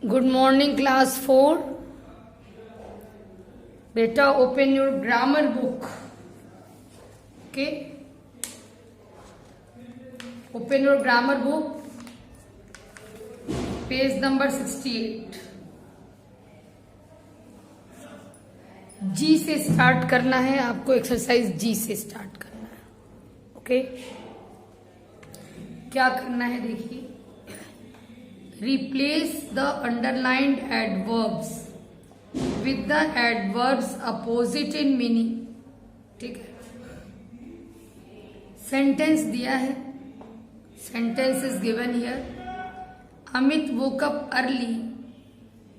Good morning, class 4. Beta, open your grammar book. Okay. Open your grammar book. Page number 68. जी से start करना है आपको. Exercise जी से start करना है. ओके. क्या करना है देखिए. Replace the underlined adverbs with the adverbs opposite in meaning. ठीक है. सेंटेंस दिया है. Sentence is given here. Amit woke up early.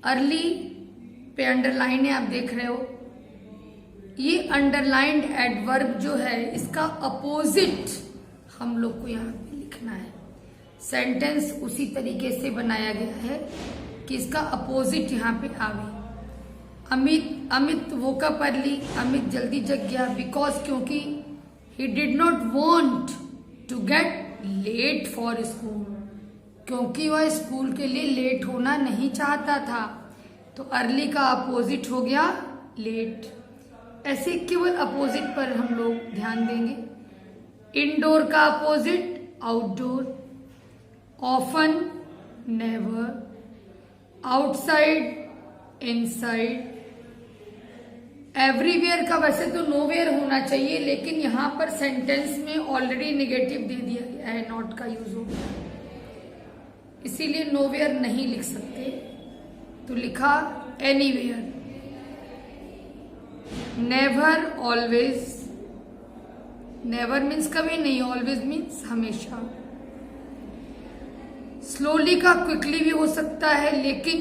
Early पे अंडरलाइन है, आप देख रहे हो. ये अंडरलाइंड एडवर्ब जो है इसका अपोजिट हम लोग को यहाँ पे लिखना है. सेंटेंस उसी तरीके से बनाया गया है कि इसका अपोजिट यहाँ पे आवे. Amit woke up early. Amit जल्दी जग गया. बिकॉज क्योंकि he did not want to get late for school. क्योंकि वह स्कूल के लिए लेट होना नहीं चाहता था. तो अर्ली का अपोजिट हो गया लेट. ऐसे केवल अपोजिट पर हम लोग ध्यान देंगे. इंडोर का opposite outdoor. Often never. Outside inside. Everywhere का वैसे तो नोवेयर होना चाहिए, लेकिन यहां पर सेंटेंस में ऑलरेडी नेगेटिव दे दिया गया है, नॉट का यूज हो गया, इसीलिए नोवेयर नहीं लिख सकते. तो लिखा anywhere. Never always. Never means कभी नहीं, ऑलवेज मीन्स हमेशा. स्लोली का क्विकली भी हो सकता है, लेकिन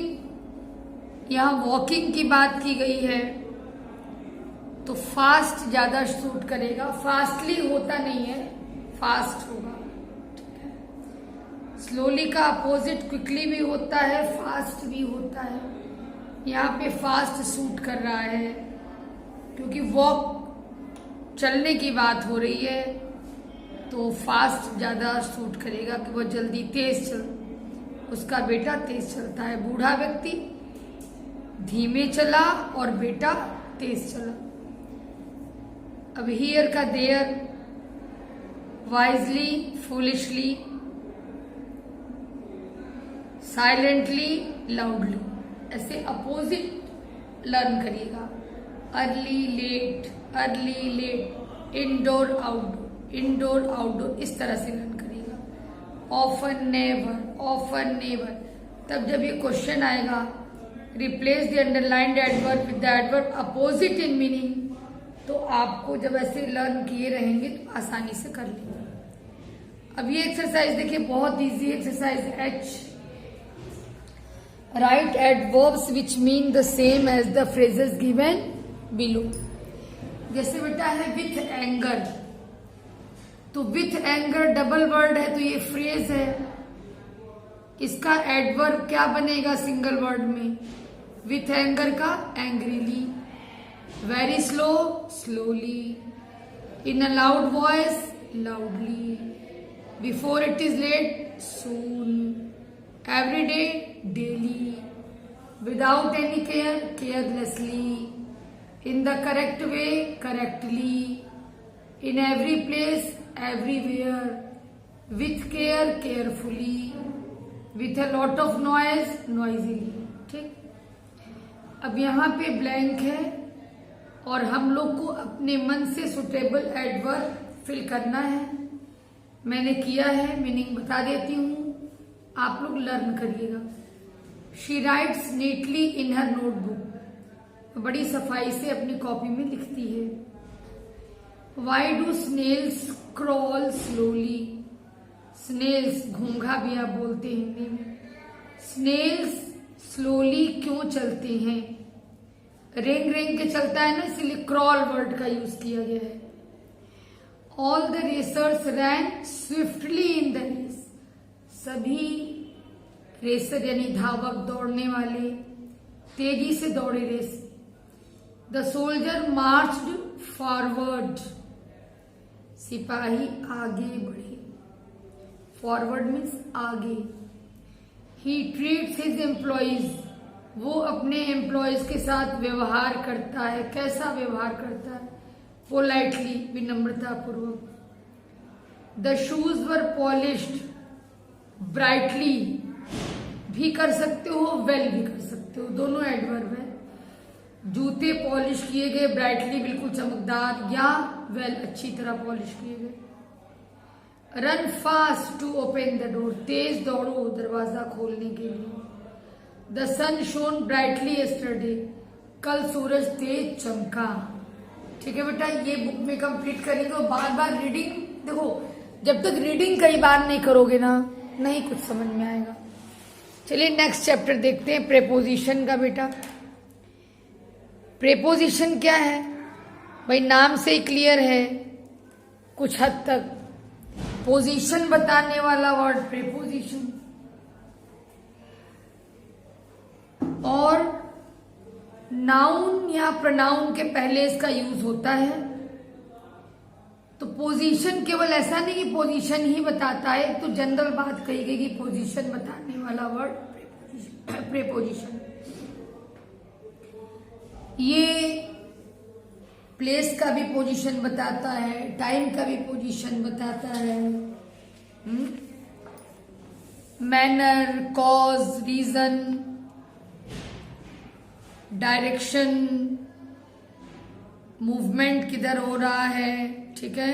यहां वॉकिंग की बात की गई है तो फास्ट ज्यादा सूट करेगा. फास्टली होता नहीं है, फास्ट होगा. ठीक है. स्लोली का अपोजिट क्विकली भी होता है, फास्ट भी होता है. यहाँ पे फास्ट सूट कर रहा है क्योंकि वॉक चलने की बात हो रही है, तो फास्ट ज्यादा सूट करेगा कि वो जल्दी तेज चल. उसका बेटा तेज चलता है. बूढ़ा व्यक्ति धीमे चला और बेटा तेज चला. अब हियर का there. Wisely foolishly. Silently loudly. ऐसे अपोजिट लर्न करिएगा. Early late. Early late. Indoor outdoor. Indoor outdoor इस तरह से लर्न करेगा. Often never. Often never. तब जब ये क्वेश्चन आएगा replace the underlined adverb with the adverb opposite in meaning, तो आपको जब ऐसे लर्न किए रहेंगे तो आसानी से कर लेंगे. अब ये एक्सरसाइज देखिए, बहुत easy exercise. H. Write adverbs which mean the same as the phrases given below. जैसे बेटा है विथ एंगर, तो विथ एंगर डबल वर्ड है तो ये फ्रेज है. इसका एडवर्ब क्या बनेगा सिंगल वर्ड में? विथ एंगर का angrily. Very slow slowly. In a loud voice loudly. Before it is late soon. Every day daily. Without any care carelessly. In the correct way correctly. In every place everywhere. With care carefully. With a lot of noise noisily. ठीक. अब यहाँ पे blank है और हम लोग को अपने मन से सुटेबल एडवर्ब फिल करना है. मैंने किया है, मीनिंग बता देती हूँ, आप लोग लर्न करिएगा. She writes neatly in her notebook. बड़ी सफाई से अपनी कॉपी में लिखती है. Why do snails crawl slowly? Snails घोंघा भी आप बोलते हैं हिंदी में. Snails slowly क्यों चलते हैं? रेंग रेंग के चलता है ना, इसलिए crawl वर्ड का यूज किया गया है. All the racers ran swiftly in the race. सभी रेसर यानी धावक, दौड़ने वाले तेजी से दौड़े race. The soldier marched forward. सिपाही आगे बढ़े. फॉरवर्ड मीन्स आगे. ही ट्रीट्स हिज एम्प्लॉइज, वो अपने एम्प्लॉयज के साथ व्यवहार करता है। कैसा व्यवहार करता है? पोलाइटली, विनम्रता पूर्वक। The shoes were polished brightly, भी कर सकते हो, वेल भी कर सकते हो, दोनों एडवर्ब है। जूते पॉलिश किए गए, ब्राइटली बिल्कुल चमकदार, या वेल अच्छी तरह पॉलिश किए गए। Run fast to open the door, तेज दौड़ो दरवाजा खोलने के लिए। The sun shone brightly yesterday, कल सूरज तेज चमका। ठीक है बेटा, ये बुक में कंप्लीट करेंगे और बार बार रीडिंग, देखो जब तक रीडिंग कई बार नहीं करोगे ना, नहीं कुछ समझ में आएगा। चलिए नेक्स्ट चैप्टर देखते हैं, प्रेपोजिशन का। बेटा प्रेपोजिशन क्या है भाई? नाम से ही क्लियर है कुछ हद तक, पोजीशन बताने वाला वर्ड प्रेपोजिशन। और नाउन या प्रोनाउन के पहले इसका यूज होता है। तो पोजीशन केवल ऐसा नहीं कि पोजीशन ही बताता है, तो जनरल बात कही गई कि पोजीशन बताने वाला वर्ड प्रेपोजिशन। ये प्लेस का भी पोजीशन बताता है, टाइम का भी पोजीशन बताता है, manner, cause, reason, direction, movement किधर हो रहा है। ठीक है,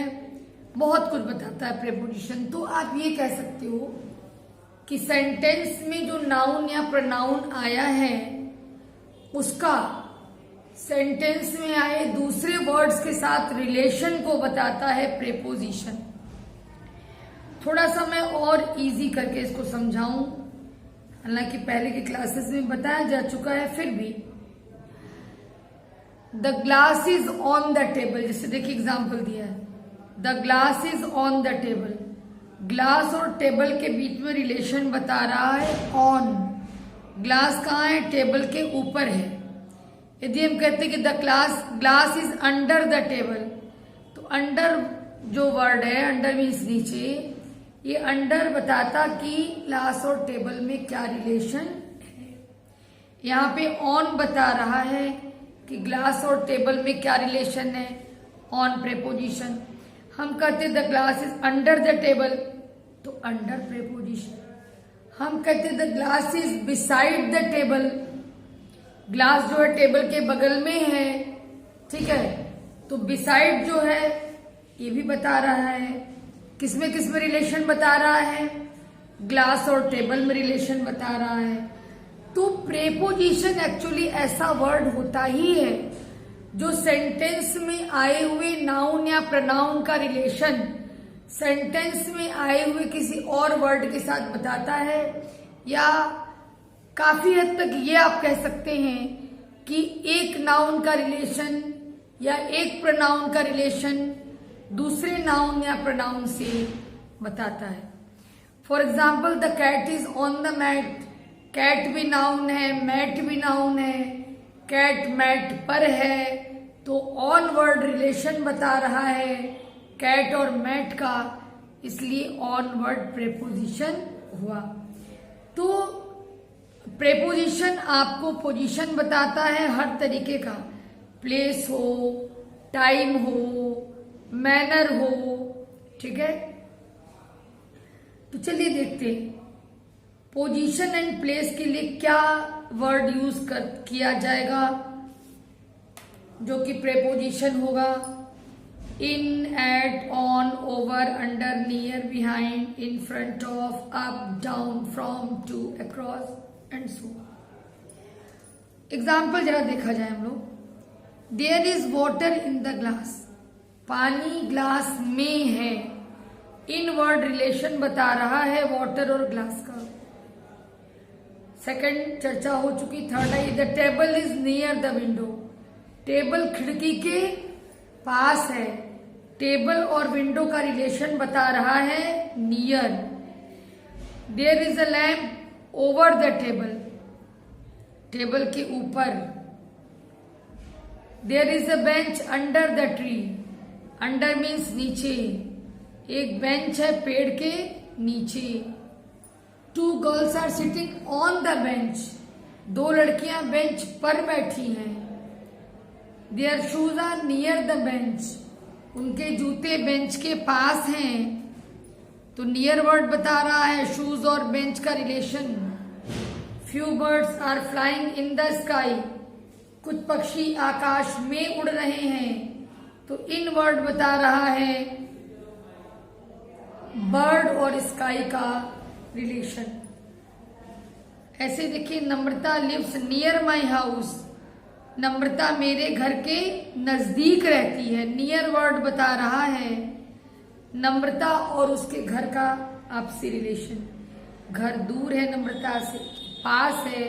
बहुत कुछ बताता है प्रेपोजिशन। तो आप ये कह सकते हो कि सेंटेंस में जो नाउन या प्रोनाउन आया है उसका सेंटेंस में आए दूसरे वर्ड्स के साथ रिलेशन को बताता है प्रेपोजिशन। थोड़ा सा मैं और इजी करके इसको समझाऊं, हालांकि पहले की क्लासेस में बताया जा चुका है, फिर भी। The glass is on the table, जैसे देखिए एग्जाम्पल दिया है, the glass is on the table. Glass और टेबल के बीच में रिलेशन बता रहा है ऑन। ग्लास कहाँ है? टेबल के ऊपर है। यदि हम कहते हैं कि the glass is under the table, तो अंडर जो वर्ड है, अंडर मीन्स नीचे, ये अंडर बताता कि ग्लास और टेबल में क्या रिलेशन है। यहाँ पे ऑन बता रहा है कि ग्लास और टेबल में क्या रिलेशन है, ऑन प्रेपोजिशन। हम कहते the glass is under the table, तो अंडर प्रेपोजिशन। हम कहते the glass is beside the table, glass जो है टेबल के बगल में है। ठीक है, तो बिसाइड जो है ये भी बता रहा है, किसमें किसमें रिलेशन बता रहा है, ग्लास और टेबल में रिलेशन बता रहा है। तो प्रेपोजिशन एक्चुअली ऐसा वर्ड होता ही है जो सेंटेंस में आए हुए नाउन या प्रोनाउन का रिलेशन सेंटेंस में आए हुए किसी और वर्ड के साथ बताता है, या काफी हद तक ये आप कह सकते हैं कि एक नाउन का रिलेशन या एक प्रोनाउन का रिलेशन दूसरे नाउन या प्रोनाउन से बताता है। For example, the cat is on the mat. Cat भी नाउन है, मैट भी नाउन है, कैट मैट पर है, तो ऑन वर्ड रिलेशन बता रहा है कैट और मैट का, इसलिए ऑन वर्ड प्रेपोजिशन हुआ। तो प्रेपोजिशन आपको पोजीशन बताता है हर तरीके का, प्लेस हो, टाइम हो, मैनर हो। ठीक है, तो चलिए देखते हैं पोजीशन एंड प्लेस के लिए क्या वर्ड यूज किया जाएगा जो कि प्रेपोजिशन होगा। In, at, on, over, under, near, behind, in front of, up, down, from, to, across and so. Example जरा देखा जाए हम लोग। There is water in the glass, पानी ग्लास में है। इन वर्ड रिलेशन बता रहा है वाटर और ग्लास का। सेकंड चर्चा हो चुकी। थर्ड है the table is near the window, table खिड़की के पास है। टेबल और विंडो का रिलेशन बता रहा है near. There is a lamp over the table, table के ऊपर। There is a bench under the tree, under means नीचे, एक बेंच है पेड़ के नीचे। 2 girls are sitting on the bench, 2 लड़कियां बेंच पर बैठी हैं। Their shoes are near the bench, उनके जूते बेंच के पास हैं। तो नियर वर्ड बता रहा है शूज और बेंच का relation. Few birds are flying in the sky, कुछ पक्षी आकाश में उड़ रहे हैं। तो इन वर्ड बता रहा है बर्ड और स्काई का रिलेशन। ऐसे देखिए, नम्रता लिव्स नियर माई हाउस, नम्रता मेरे घर के नजदीक रहती है। नियर वर्ड बता रहा है नम्रता और उसके घर का आपसी रिलेशन। घर दूर है नम्रता से, पास है,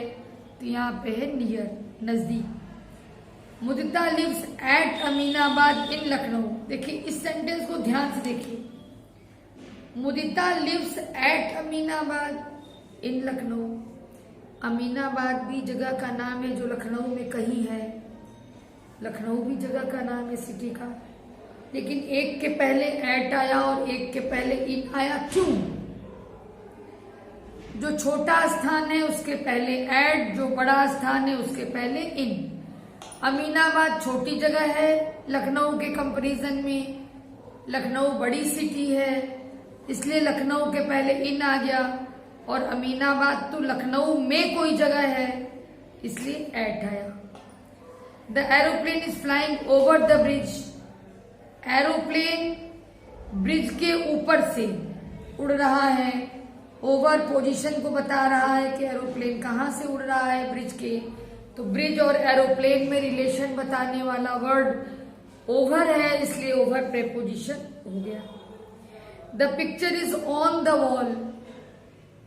तो यहाँ पे है नियर, नजदीक। मुदिता लिव्स एट अमीनाबाद इन लखनऊ। देखिए इस सेंटेंस को ध्यान से देखिए। मुदिता लिव्स एट अमीनाबाद इन लखनऊ। अमीनाबाद भी जगह का नाम है जो लखनऊ में कहीं है। लखनऊ भी जगह का नाम है, सिटी का। लेकिन एक के पहले एट आया और एक के पहले इन आया, क्यों? जो छोटा स्थान है उसके पहले एट, जो बड़ा स्थान है उसके पहले इन। अमीनाबाद छोटी जगह है लखनऊ के कंपैरिजन में, लखनऊ बड़ी सिटी है, इसलिए लखनऊ के पहले इन आ गया। और अमीनाबाद तो लखनऊ में कोई जगह है, इसलिए एट आया। The aeroplane is flying over the bridge. Aeroplane bridge के ऊपर से उड़ रहा है। ओवर पोजीशन को बता रहा है कि एरोप्लेन कहाँ से उड़ रहा है, ब्रिज के। तो ब्रिज और एरोप्लेन में रिलेशन बताने वाला वर्ड ओवर है, इसलिए ओवर प्रेपोजिशन हो गया। The picture is on the wall.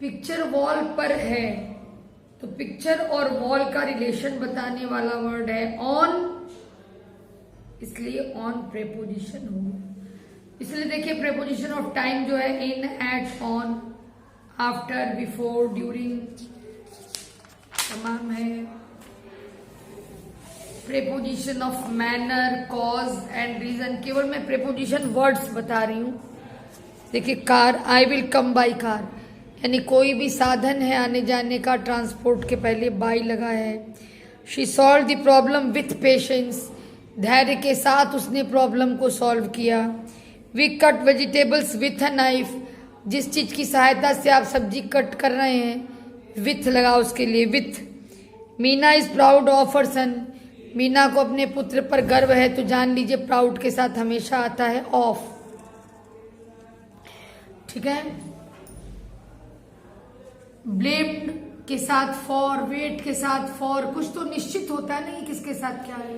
Picture wall पर है, तो पिक्चर और वॉल का रिलेशन बताने वाला वर्ड है ऑन, इसलिए ऑन प्रेपोजिशन हो। इसलिए देखिए प्रेपोजिशन ऑफ टाइम जो है in, at, on, after, before, during तमाम है। Preposition of manner, cause and reason, केवल मैं प्रेपोजिशन वर्ड्स बता रही हूं। देखिए car, I will come by car, यानी कोई भी साधन है आने जाने का, ट्रांसपोर्ट के पहले बाई लगा है। She solve the problem with patience, धैर्य के साथ उसने प्रॉब्लम को सॉल्व किया। We cut vegetables with a knife, जिस चीज की सहायता से आप सब्जी कट कर रहे हैं विथ लगा उसके लिए, with. Meena is proud of her son, Meena को अपने पुत्र पर गर्व है, तो जान लीजिए प्राउड के साथ हमेशा आता है ऑफ, ठीक है। ब्लेम्ड के साथ फॉर, वेट के साथ फॉर, कुछ तो निश्चित होता है नहीं किसके साथ क्या है।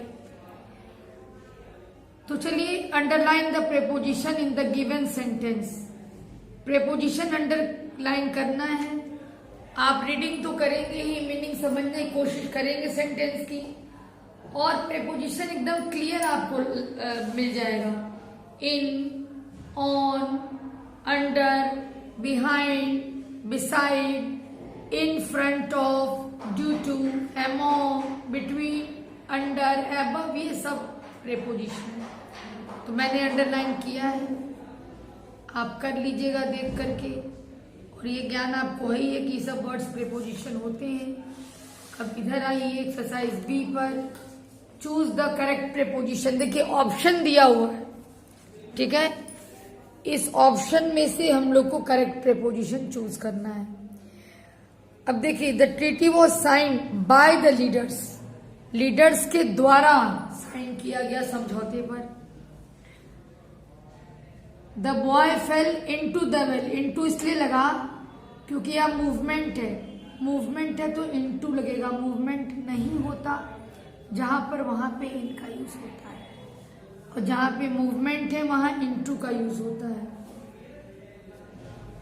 तो चलिए underline the preposition in the given sentence. Preposition underline करना है। आप रीडिंग तो करेंगे ही, मीनिंग समझने की कोशिश करेंगे सेंटेंस की, और प्रेपोजिशन एकदम क्लियर आपको मिल जाएगा। In, on, under, behind, beside, in front of, due to, among, between, under, above, ये सब प्रेपोजिशन है। तो मैंने अंडरलाइन किया है, आप कर लीजिएगा देख करके। और ये ज्ञान आपको है ही है कि सब वर्ड्स प्रेपोजिशन होते हैं। अब इधर आइए एक्सरसाइज बी पर, चूज द करेक्ट प्रेपोजिशन। देखिए ऑप्शन दिया हुआ है, ठीक है। इस ऑप्शन में से हम लोग को करेक्ट प्रेपोजिशन चूज करना है। अब देखिए the treaty was signed by the leaders, leaders के द्वारा साइन किया गया समझौते पर। The boy fail into the well, into इसलिए लगा क्योंकि यह मूवमेंट है, मूवमेंट है तो इनटू लगेगा। मूवमेंट नहीं होता जहां पर, वहां पे इन का यूज होता है, और जहां पे मूवमेंट है वहां इनटू का यूज होता है।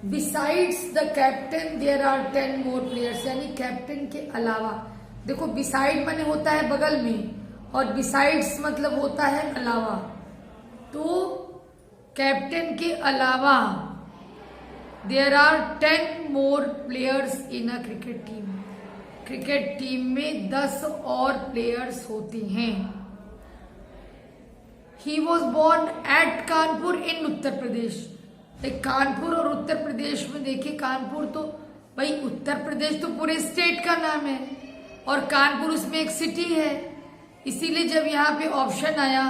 Besides the captain there are 10 more players, यानी कैप्टन के अलावा। देखो बिसाइड माने होता है बगल में, और बिसाइड्स मतलब होता है अलावा। तो कैप्टन के अलावा there are 10 more players in a cricket team, cricket team में 10 और प्लेयर्स होते हैं। He was born at Kanpur in Uttar Pradesh. Kanpur और उत्तर प्रदेश में देखिए, कानपुर तो भाई उत्तर प्रदेश तो पूरे स्टेट का नाम है और कानपुर उसमें एक सिटी है, इसीलिए जब यहाँ पे ऑप्शन आया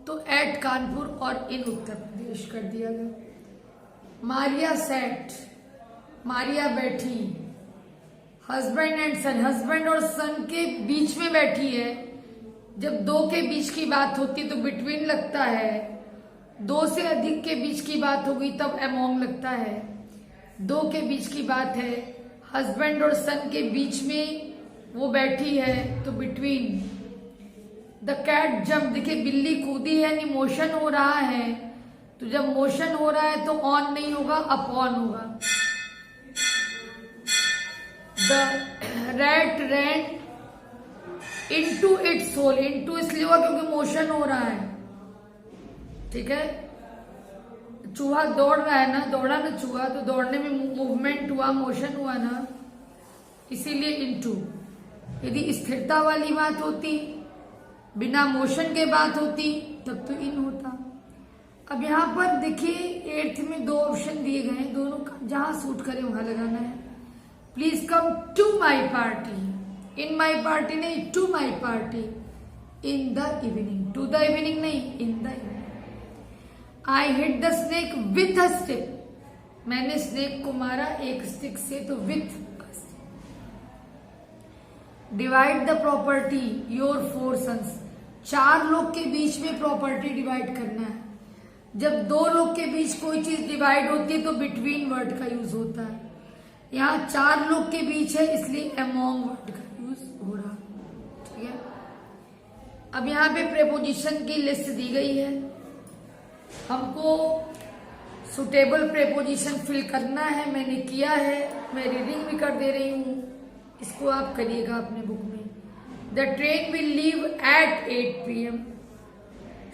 तो एट कानपुर और इन उत्तर प्रदेश कर दिया गया। मारिया सेट, मारिया बैठी, हस्बैंड एंड सन, हस्बैंड और सन के बीच में बैठी है। जब दो के बीच की बात होती है तो बिटवीन लगता है, दो से अधिक के बीच की बात होगी तब अमोंग लगता है। दो के बीच की बात है, हस्बैंड और सन के बीच में वो बैठी है तो बिटवीन। द कैट जंप, देखिए बिल्ली कूदी है, यानी मोशन हो रहा है, तो जब मोशन हो रहा है तो ऑन नहीं होगा, अपॉन होगा। The rat ran into its hole, into इसलिए हुआ क्योंकि मोशन हो रहा है, ठीक है। चूहा दौड़ रहा है ना, दौड़ा ना चूहा, तो दौड़ने में मूवमेंट हुआ, मोशन हुआ ना, इसीलिए इनटू। यदि स्थिरता वाली बात होती, बिना मोशन के बात होती, तब तो इन होता। अब यहाँ पर देखिए 8th में दो ऑप्शन दिए गए हैं, दोनों का जहां सूट करे वहां लगाना है। Please come to my party, in my party नहीं, to my party in the evening, to the evening नहीं, in the evening. I hit the snake with a stick, मैंने स्नेक को मारा एक स्टिक से, तो with. Divide the property your 4 sons, 4 लोग के बीच में प्रॉपर्टी डिवाइड करना है। जब 2 लोग के बीच कोई चीज डिवाइड होती है तो बिटवीन वर्ड का यूज होता है। यहाँ 4 लोग के बीच है इसलिए अमोंग वर्ड का यूज हो रहा, ठीक है। अब यहाँ पे प्रेपोजिशन की लिस्ट दी गई है, हमको सुटेबल प्रेपोजिशन फिल करना है, मैंने किया है, मैं रीडिंग भी कर दे रही हूँ, इसको आप करिएगा अपने बुक में। The train will leave at 8 PM,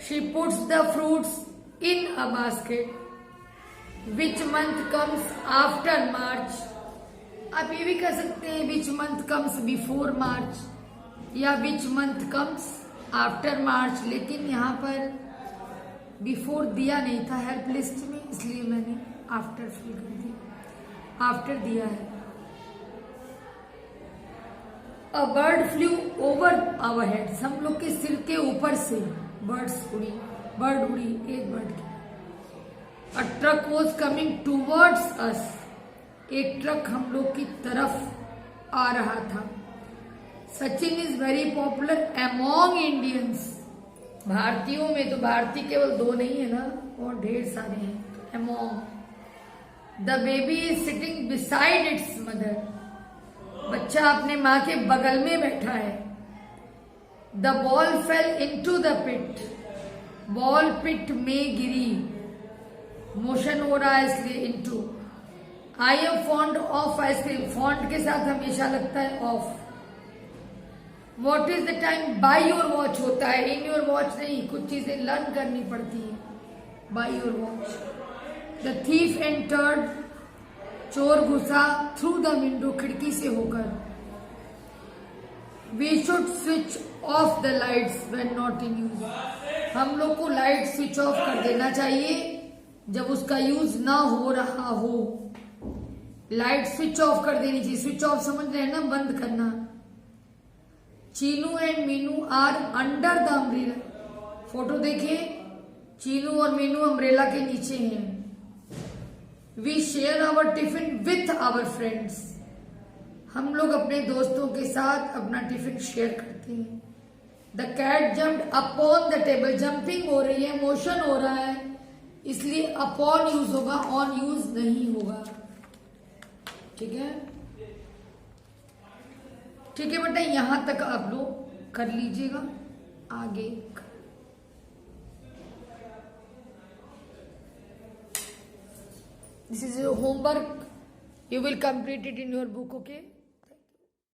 she puts the fruits in a basket, which month comes after March. आप ये भी कह सकते हैं विच मंथ कम्स बिफोर मार्च या which month comes after March, लेकिन यहाँ पर बिफोर दिया नहीं था हेल्प लिस्ट में, इसलिए मैंने आफ्टर फिल कर दिया, आफ्टर दिया है। A bird flew over our heads, हम लोग के सिर के ऊपर से बर्ड्स उड़ी, बर्ड उड़ी, एक बर्ड की। A truck was coming towards us, एक ट्रक हम लोग की तरफ आ रहा था। Sachin is very popular among Indians, भारतीयों में, तो भारतीय केवल 2 नहीं है ना, और ढेर सारे हैं, among. The baby is sitting beside its mother, बच्चा अपने माँ के बगल में बैठा है। The ball fell into the pit, ball pit में गिरी, मोशन हो रहा है इसलिए into. I am fond of ice cream, fond के साथ हमेशा लगता है of. What is the time, by your watch होता है, इन योर वॉच नहीं, कुछ चीजें लर्न करनी पड़ती है, by your watch. The thief entered, चोर घुसा, थ्रू द विंडो, खिड़की से होकर। We should switch off the lights when not in use, हम लोग को लाइट स्विच ऑफ कर देना चाहिए जब उसका यूज ना हो रहा हो, लाइट स्विच ऑफ कर देनी चाहिए। स्विच ऑफ समझ रहे हैं ना, बंद करना। Chinu and Meenu are under the umbrella, photo देखिए, चीनू और मीनू अम्ब्रेला के नीचे हैं। We share our tiffin with our friends, हम लोग अपने दोस्तों के साथ अपना टिफिन शेयर करते हैं। The cat jumped upon the table, jumping हो रही है, मोशन हो रहा है, इसलिए अपॉन यूज होगा, ऑन यूज नहीं होगा, ठीक है। ठीक है बेटा, यहां तक आप लोग कर लीजिएगा, आगे this is your homework, you will complete it in your book, okay?